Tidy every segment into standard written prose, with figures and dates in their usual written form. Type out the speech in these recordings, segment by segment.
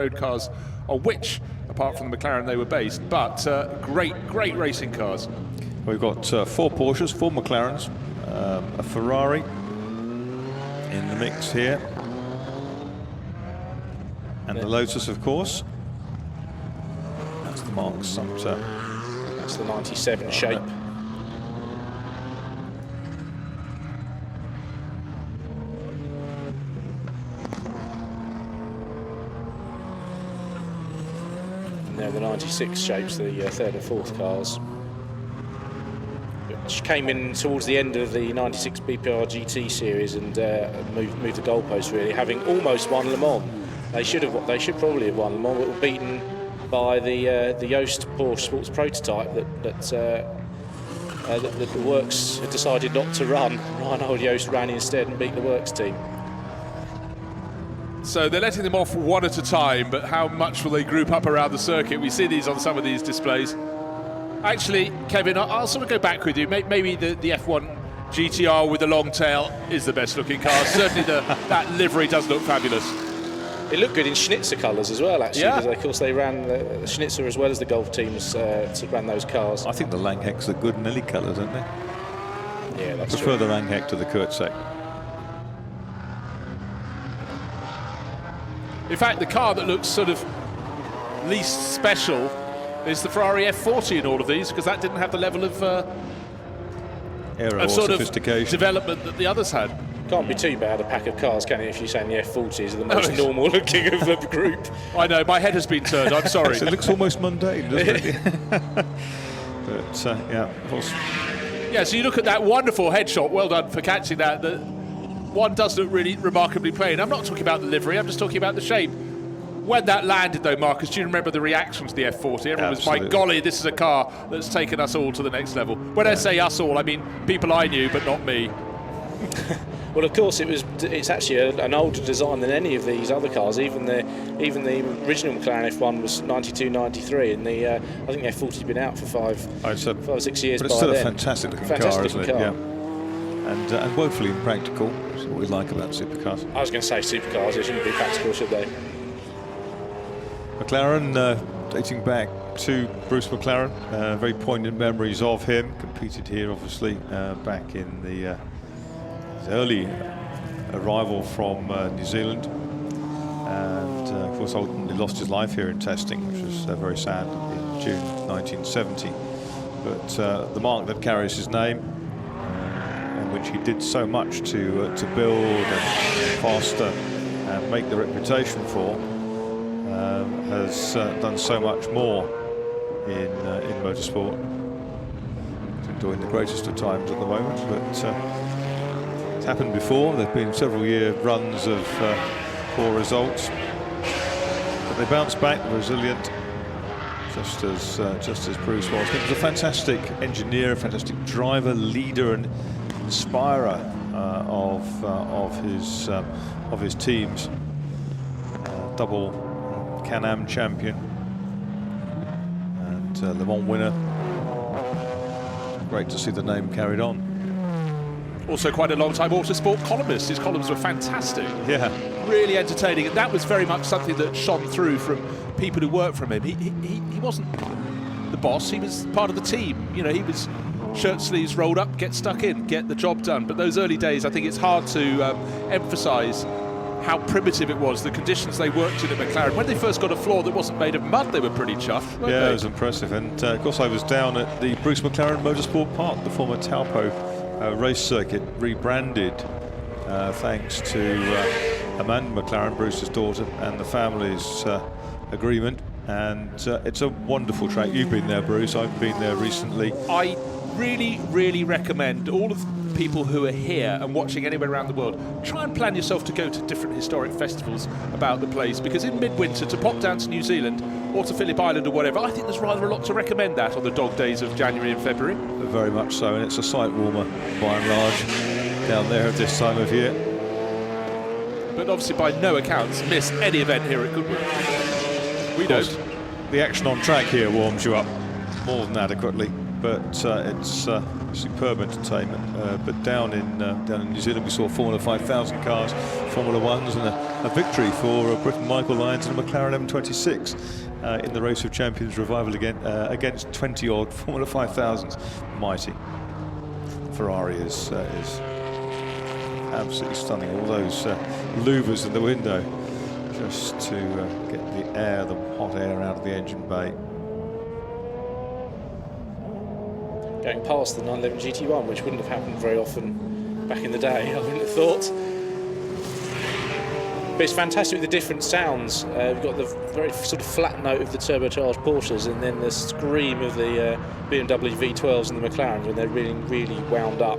road cars on which, apart from the McLaren, they were based, but great racing cars. We've got 4 Porsches, 4 McLarens, a Ferrari in the mix here, and the Lotus, of course. That's the Mark Sumpter. That's the 97 shape. They're the 96 shapes, the third and fourth cars, which came in towards the end of the 96 BPR GT series and moved the goalposts, really, having almost won Le Mans. They should probably have won Le Mans, but were beaten by the Yost Porsche Sports prototype that the Works had decided not to run. Reinhold Yost ran instead and beat the Works team. So they're letting them off one at a time, but how much will they group up around the circuit? We see these on some of these displays. Actually, Kevin, I'll sort of go back with you. Maybe the F1 GTR with the long tail is the best looking car. Certainly that livery does look fabulous. It looked good in Schnitzer colours as well, actually, because of course they ran the Schnitzer as well as the Golf teams ran those cars. I think the Langhecks are good Nelly colours, aren't they? Yeah, that's Prefer true. the Langheck to the Kurtzek. In fact, the car that looks sort of least special is the Ferrari F40 in all of these, because that didn't have the level of Aero or sort of sophistication. development that the others had. Can't be too bad a pack of cars, can it, if you're saying the F40s are the most normal looking of the group. I know, my head has been turned, I'm sorry. It looks almost mundane, doesn't it? But yeah, of course. Yeah, so you look at that wonderful headshot, well done for catching that. The one does look really remarkably plain. I'm not talking about the livery, I'm just talking about the shape. When that landed though, Marcus, do you remember the reaction to the F40? Everyone was, my golly, this is a car that's taken us all to the next level. When I say us all, I mean people I knew, but not me. Well, of course, it's actually an older design than any of these other cars. Even the original McLaren F1 was 92, 93, and I think the F40's been out for 5 or 6 years. But it's still a fantastic looking car, isn't it? Car. Yeah. And woefully impractical. That's what we like about supercars. I was going to say supercars, they shouldn't be practical, should they? McLaren, dating back to Bruce McLaren, very poignant memories of him. Competed here, obviously, back in the his early arrival from New Zealand, and of course ultimately lost his life here in testing, which was very sad, in June 1970. But the mark that carries his name, and which he did so much to build and foster and make the reputation for, has done so much more in motorsport. He's enjoying the greatest of times at the moment, but it's happened before. There have been several year runs of poor results, but they bounced back, resilient, just as Bruce was. He was a fantastic engineer, a fantastic driver, leader, and inspirer of his teams. Double Can-Am champion and Le Mans winner. Great to see the name carried on. Also quite a long time autosport columnist. His columns were fantastic. Yeah. Really entertaining, and that was very much something that shone through from people who worked for him. He wasn't the boss, he was part of the team. You know, he was shirt sleeves rolled up, get stuck in, get the job done. But those early days, I think it's hard to emphasise how primitive it was, the conditions they worked in at McLaren. When they first got a floor that wasn't made of mud, they were pretty chuffed, weren't they? It was impressive. And of course I was down at the Bruce McLaren Motorsport Park, the former Taupo race circuit, rebranded thanks to Amanda McLaren, Bruce's daughter, and the family's agreement. And it's a wonderful track. You've been there, Bruce. I've been there recently. I really recommend all of the people who are here and watching anywhere around the world, try and plan yourself to go to different historic festivals about the place, because in midwinter to pop down to New Zealand or to Phillip Island or whatever, I think there's rather a lot to recommend that on the dog days of January and February. Very much so, and it's a sight warmer by and large down there at this time of year. But obviously by no accounts miss any event here at Goodwood. We don't. The action on track here warms you up more than adequately. but it's superb entertainment. But down in New Zealand, we saw Formula 5000 cars, Formula Ones, and a victory for Britain Michael Lyons and a McLaren M26 in the Race of Champions revival again against 20-odd Formula 5000s. Mighty. Ferrari is absolutely stunning. All those louvers in the window, just to get the hot air out of the engine bay. Going past the 911 GT1, which wouldn't have happened very often back in the day, I wouldn't have thought. But it's fantastic with the different sounds. We've got the very sort of flat note of the turbocharged Porsches, and then the scream of the BMW V12s and the McLarens when they're really, really wound up.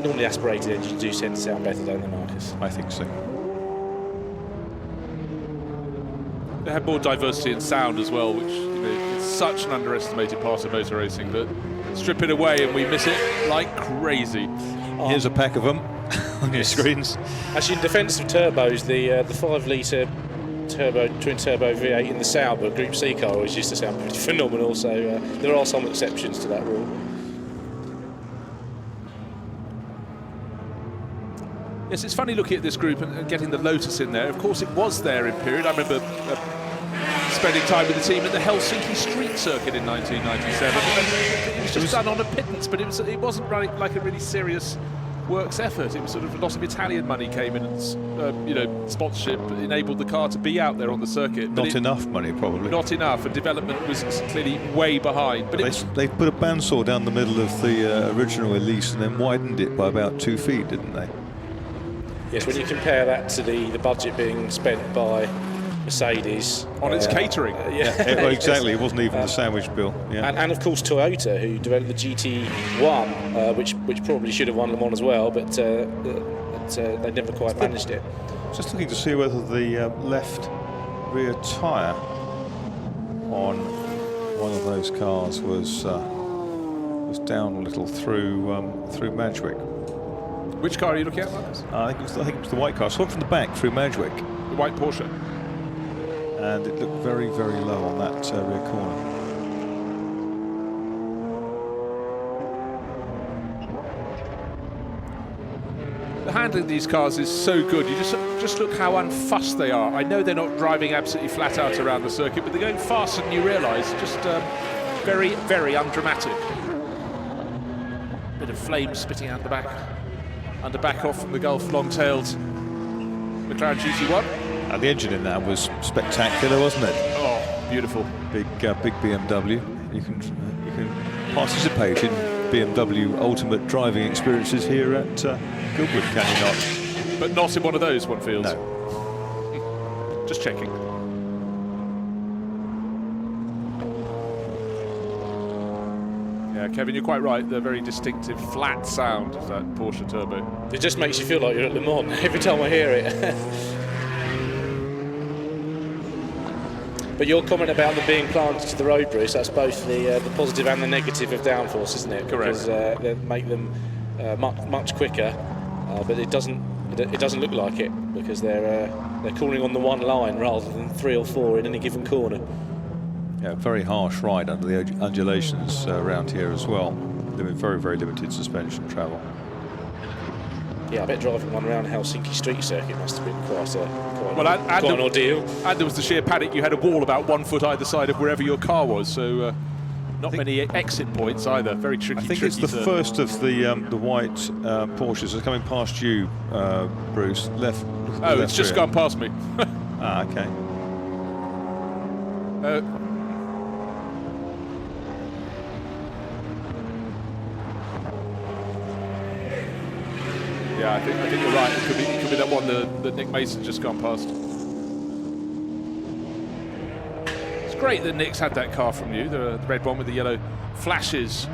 Normally aspirated engines do tend to sound better, don't they, Marcus? I think so. They have more diversity in sound as well, which is such an underestimated part of motor racing that strip it away and we miss it like crazy. Here's a pack of them on your screens. Actually, in defence of turbos, the 5-litre twin turbo V8 in the Sauber Group C car always used to sound pretty phenomenal. So there are some exceptions to that rule. Yes, it's funny looking at this group and getting the Lotus in there. Of course, it was there in period. I remember spending time with the team at the Helsinki Street Circuit in 1997. It was just done on a pittance, but it wasn't running like a really serious works effort. It was sort of a lot of Italian money came in, and sponsorship enabled the car to be out there on the circuit. Not enough money, probably. Not enough, and development was clearly way behind. But they put a bandsaw down the middle of the original Elise and then widened it by about 2 feet, didn't they? Yes, when you compare that to the budget being spent by Mercedes on its catering. Well, exactly. It wasn't even the sandwich bill. Yeah. And of course Toyota, who developed the GT1, which probably should have won Le Mans as well, but they never quite managed it. Just looking to see whether the left rear tyre on one of those cars was down a little through Madgwick. Which car are you looking at, Marcus? I think it was the white car. I saw it from the back through Madgwick. The white Porsche. And it looked very, very low on that rear corner. The handling of these cars is so good. You just look how unfussed they are. I know they're not driving absolutely flat out around the circuit, but they're going faster than you realise. Just very, very undramatic. Bit of flame spitting out the back. Under back off from the Gulf long-tailed McLaren GT1. And the engine in that was spectacular, wasn't it? Oh, beautiful. Big BMW. You can participate in BMW Ultimate driving experiences here at Goodwood, can you not? But not in one of those, one feels. No. Just checking. Yeah, Kevin, you're quite right. The very distinctive flat sound of that Porsche turbo. It just makes you feel like you're at Le Mans every time I hear it. But your comment about them being planted to the road, Bruce, that's both the positive and the negative of downforce, isn't it? Correct. Because they make them much quicker, but it doesn't look like it because they're calling on the one line rather than 3 or 4 in any given corner. Yeah, very harsh ride under the undulations around here as well. Very, very limited suspension travel. Yeah, I bet driving one around Helsinki Street Circuit must have been quite an ordeal. And there was the sheer panic. You had a wall about 1 foot either side of wherever your car was, so not many exit points either. Very tricky. I think it's the first of the white Porsches that's coming past you, Bruce. Left. Oh, it's just gone past me. Ah, okay. Yeah, I think you're right. It could be that one that Nick Mason's just gone past. It's great that Nick's had that car from you, the red one with the yellow flashes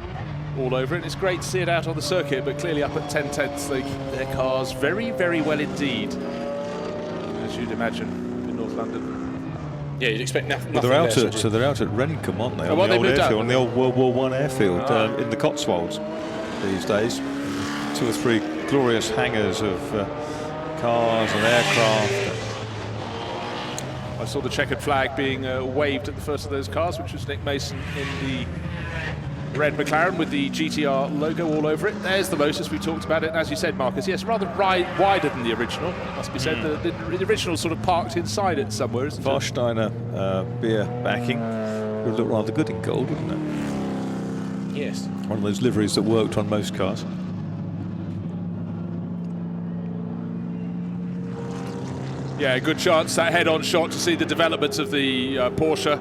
all over it. It's great to see it out on the circuit, but clearly up at 10 tenths, they keep their cars very, very well indeed, as you'd imagine in North London. Yeah, you'd expect nothing. Well, they're out at Rencombe, aren't they? Oh, on the old airfield, on the old World War I airfield in the Cotswolds these days. 2 or 3 glorious hangars of cars and aircraft. I saw the checkered flag being waved at the first of those cars, which was Nick Mason in the red McLaren with the GTR logo all over it. There's the Lotus, we talked about it, and as you said, Marcus, yes, rather wider than the original, it must be said. The original sort of parked inside it somewhere, isn't it? Warsteiner beer backing would look rather good in gold, wouldn't it? Yes. One of those liveries that worked on most cars. Yeah, good chance, that head-on shot, to see the development of the Porsche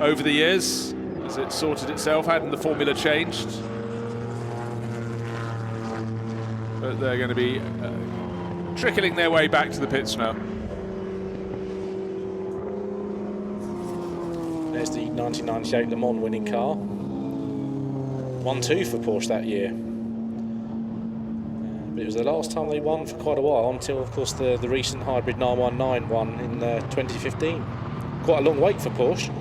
over the years as it sorted itself out and the formula changed. But they're going to be trickling their way back to the pits now. There's the 1998 Le Mans winning car. 1-2 for Porsche that year. But it was the last time they won for quite a while, until, of course, the recent hybrid 919 won in 2015. Quite a long wait for Porsche.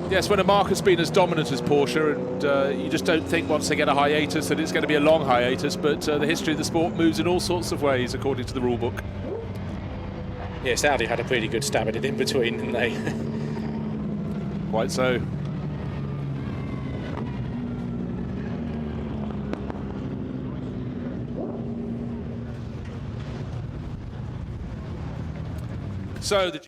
Yes, when a market's been as dominant as Porsche, and you just don't think once they get a hiatus that it's going to be a long hiatus, but the history of the sport moves in all sorts of ways according to the rule book. Yes, Audi had a pretty good stab at it in between, didn't they? Quite so. So the